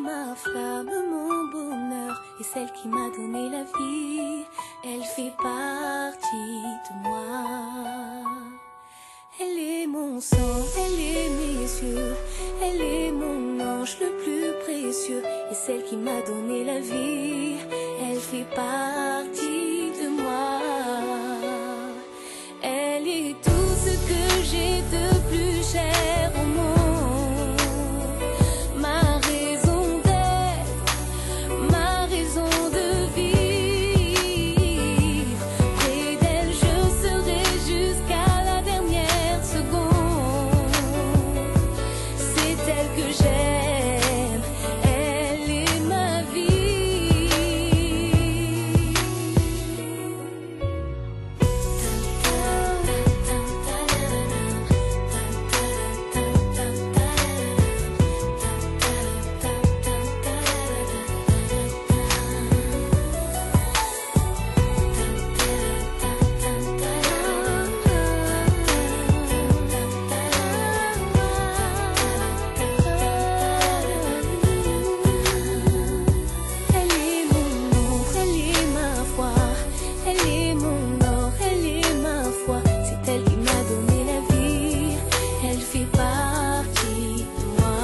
ma flamme, mon bonheur, et celle qui m'a donné la vie. Elle fait partie de moi. Elle est mon sang, elle est mes yeux, elle est mon ange le plus précieux, et celle qui m'a donné la vie. Elle fait partie de moi. Elle est tout ce que j'ai de plus cher au monde. Ma raison d'être, ma raison de vivre. Près d'elle je serai jusqu'à la dernière seconde. C'est elle que j'aime, elle est ma vie. Elle est mon ombre, elle est ma foi, elle est mon or, elle est ma foi. C'est elle qui m'a donné la vie, elle fait partie de moi.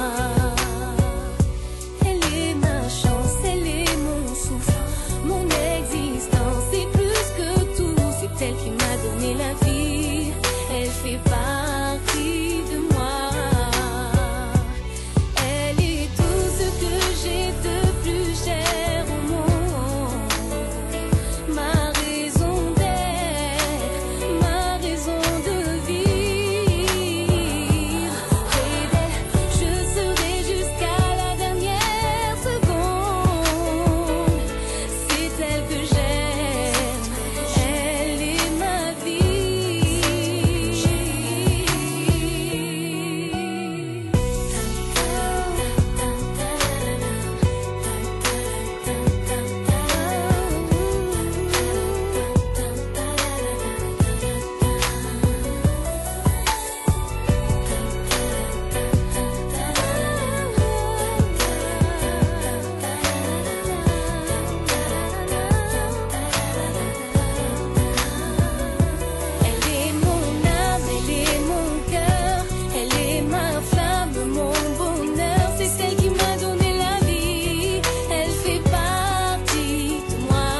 Elle est ma chance, elle est mon souffle, mon existence, c'est plus que tout. C'est elle qui m'a donné la vie, elle fait partie de moi. Elle est tout ce que j'ai de plus cher au monde. Ma raison d'être, ma raison de vivre. Près d'elle, je serai jusqu'à la dernière seconde. C'est elle que j'aime, elle est ma Elle est mon âme, elle est mon cœur, elle est ma flamme, mon bonheur. C'est celle qui m'a donné la vie, elle fait partie de moi.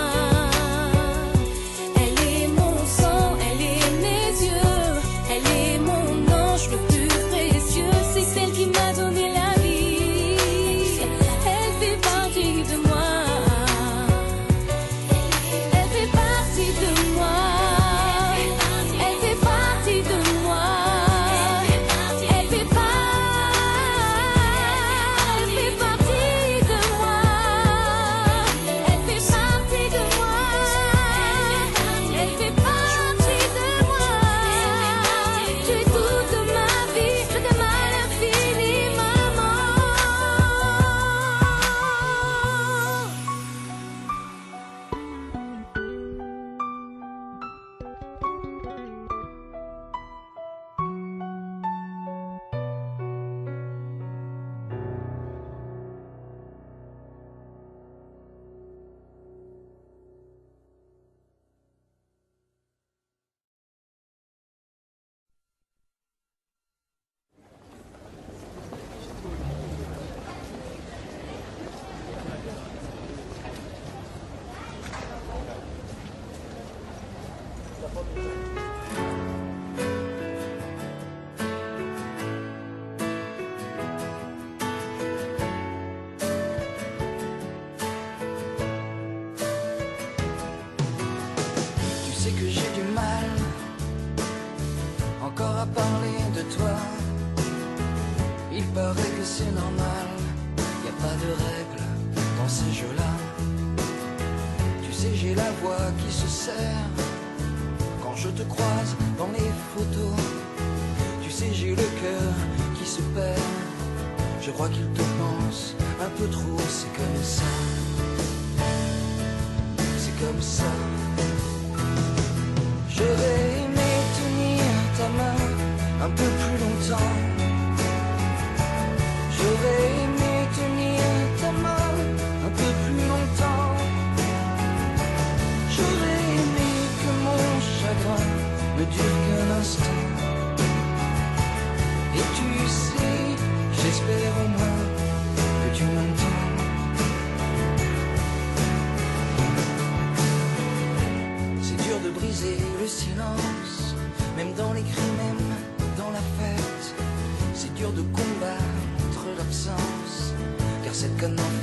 Elle est mon sang, elle est mes yeux, elle est mon ange le plus précieux. C'est celle qui m'a donné la vie, elle fait partie de moi. Elle fait partie de moi. Elle fait partie de moi. Elle fait partie de moi. Elle fait partie de moi. Elle fait partie de moi. Tu es toute ma vie, je t'aime à l'infini, maman. Tu sais que j'ai du mal encore à parler de toi. Il paraît que c'est normal, y a pas de règles dans ces jeux-là. Tu sais, j'ai la voix qui se serre quand je te croise dans les photos. Tu sais, j'ai le cœur qui se perd. Je crois qu'il te pense un peu trop, c'est comme ça. C'est comme ça. J'aurais aimé tenir ta main un peu plus longtemps. J'aurais aimé tenir ta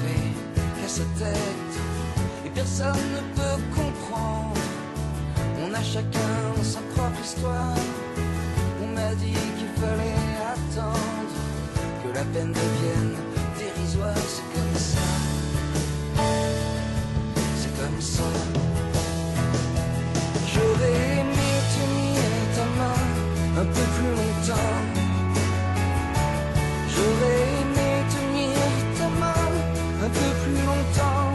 fait qu'à sa tête. Et personne ne peut comprendre. On a chacun sa propre histoire. On m'a dit qu'il fallait attendre que la peine devienne dérisoire. C'est comme ça. C'est comme ça. J'aurais aimé tenir ta main un peu plus longtemps. J'aurais aimé tenir ta main un peu plus longtemps.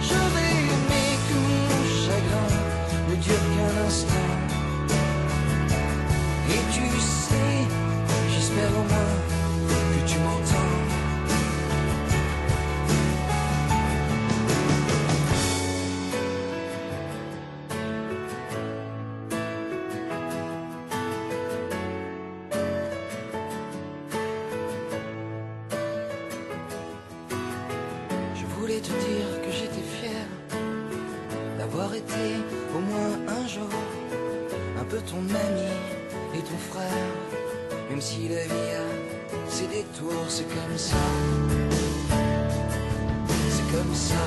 J'aurais aimé que mon chagrin ne dure qu'un instant. Et tu sais, j'espère au moins que tu m'entends. Je voulais te dire que j'étais fier d'avoir été au moins un jour un peu ton ami et ton frère. Même si la vie a ses détours, c'est comme ça. C'est comme ça.